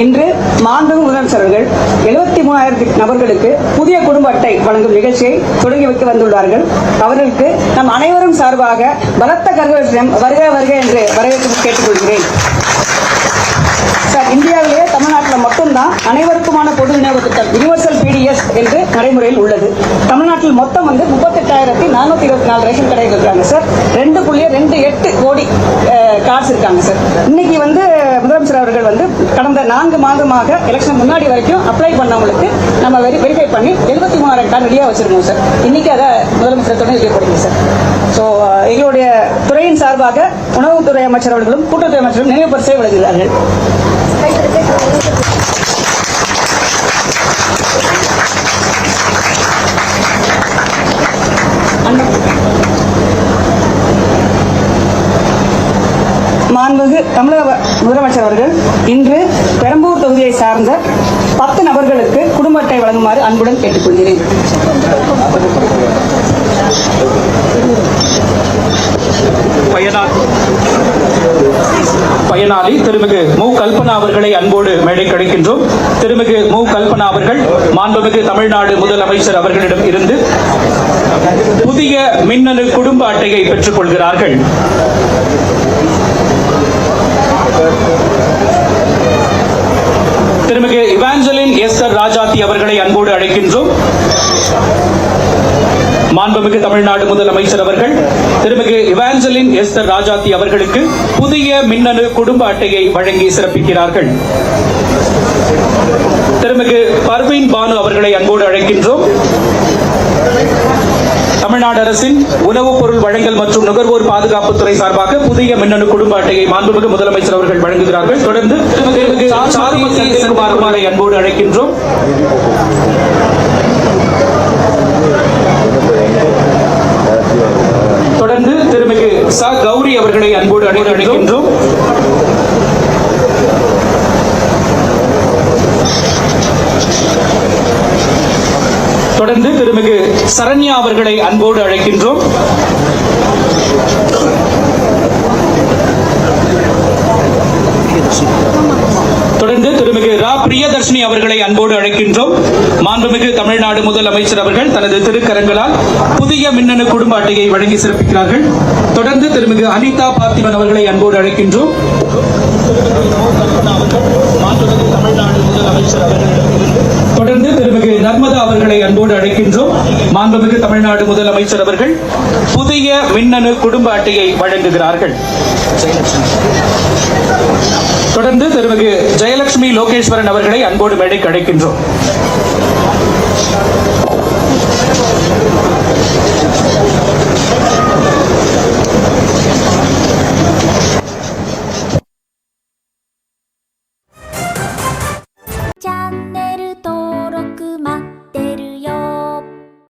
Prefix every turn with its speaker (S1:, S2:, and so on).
S1: இன்று மாண்புமிகு முதலமைச்சர் அவர்கள் 73,000 நபர்களுக்கு புதிய குடும்ப அட்டை வழங்கும் நிகழ்ச்சியை தொடங்கி வைக்க வந்துள்ளார்கள். அவர்களுக்கு நம் அனைவரும் சார்பாக பலத்த கரகோஷம் வருக வருக என்று வரவேற்று கேட்டுக்கொள்கிறேன். சார், இந்தியாவிலேயே தமிழ்நாட்டில் மட்டும்தான் அனைவருக்குமான பொது விநியோக திட்டம் யூனிவர்சல் PDS என்று நடைமுறையில் உள்ளது. தமிழ்நாட்டில் மொத்தம் 38,424 ரேஷன் கடைகள் இருக்காங்க சார். 2.28 கோடி கார்ட்ஸ் இருக்காங்க சார். இன்னைக்கு முதலமைச்சர் அவர்கள் கடந்த 4 மாதமாக எலெக்ஷன் முன்னாடி வரைக்கும் அப்ளை பண்ணவங்களுக்கு நம்ம வெரிஃபை பண்ணி 73,000 கார்டு ரெடியாக வச்சிருக்கோம் சார். இன்னைக்கு அதை முதலமைச்சர் தொடங்கி வைக்கப்படுங்க சார். ஸோ எங்களுடைய துறையின் சார்பாக உணவுத்துறை அமைச்சர் அவர்களும் கூட்டுறவுத்துறை அமைச்சரும் நினைவு பரிசை வழங்குகிறார்கள். மாண்புமிகு தமிழக முதலமைச்சர் அவர்கள் இன்று பெரம்பூர் தொகுதியை சார்ந்த 10 நபர்களுக்கு குடும்ப அட்டை வழங்குமாறு அன்புடன் கேட்டுக்கொள்கிறேன்.
S2: பயனாளி திருமிகு மு. கல்பனா அவர்களை அன்போடு மேடை கிடைக்கின்றோம். திருமிகு மு. கல்பனா அவர்கள் மாண்புமிகு தமிழ்நாடு முதலமைச்சர் அவர்களிடம் இருந்து புதிய மின்னணு குடும்ப அட்டையை பெற்றுக் கொள்கிறார்கள். திருமிகு இவாஞ்சலின் எஸ்தர் ராஜாத்தி அவர்களை அன்போடு அழைக்கின்றோம். மாண்புமிகு தமிழ்நாடு முதலமைச்சர் அவர்கள் திருமிகு இவாஞ்சலின் எஸ்தர் ராஜாத்தி அவர்களுக்கு புதிய மின்னணு குடும்ப அட்டையை வழங்கி சிறப்பிக்கிறார்கள். திருமிகு பர்வீன் பானு அவர்களை அன்போடு அழைக்கின்றோம். தமிழ்நாடு அரசின் உணவுப் பொருள் வழங்கல் மற்றும் நுகர்வோர் பாதுகாப்புத்துறை சார்பாக புதிய மின்னணு குடும்ப அட்டையை மாண்புமிகு முதலமைச்சர் அவர்கள் வழங்குகிறார்கள். தொடர்ந்து திருமிகு சாருமதி செல்குமாரை அன்போடு அழைக்கின்றோம். தொடர்ந்து திருமிகு ச. கௌரி அவர்களை அன்போடு அழைக்கின்றோம். தொடர்ந்து திருமிகு சரண்யா அவர்களை அன்போடு அழைக்கின்றோம். தொடர்ந்து திருமிகு ரா. பிரியதர்ஷினி அவர்களை அன்போடு அழைக்கின்றோம். மாண்புமிகு தமிழ்நாடு முதலமைச்சர் அவர்கள் தனது திருக்கரங்களால் புதிய மின்னணு குடும்ப அட்டையை வழங்கி சிறப்பிக்கிறார்கள். தொடர்ந்து திருமிகு அனிதா பார்த்திபன் அவர்களை அன்போடு அழைக்கின்றோம். தொடர்ந்து திருமிகு நர்மதா அவர்களை அன்போடு அழைக்கின்றோம். மாண்புமிகு தமிழ்நாடு முதலமைச்சர் அவர்கள் புதிய மின்னணு குடும்ப அட்டையை வழங்குகிறார்கள். தொடர்ந்து திருமிகு ஜெயலட்சுமி லோகேஸ்வரன் அவர்களை அன்போடு மேடைக்கு அழைக்கின்றோம்.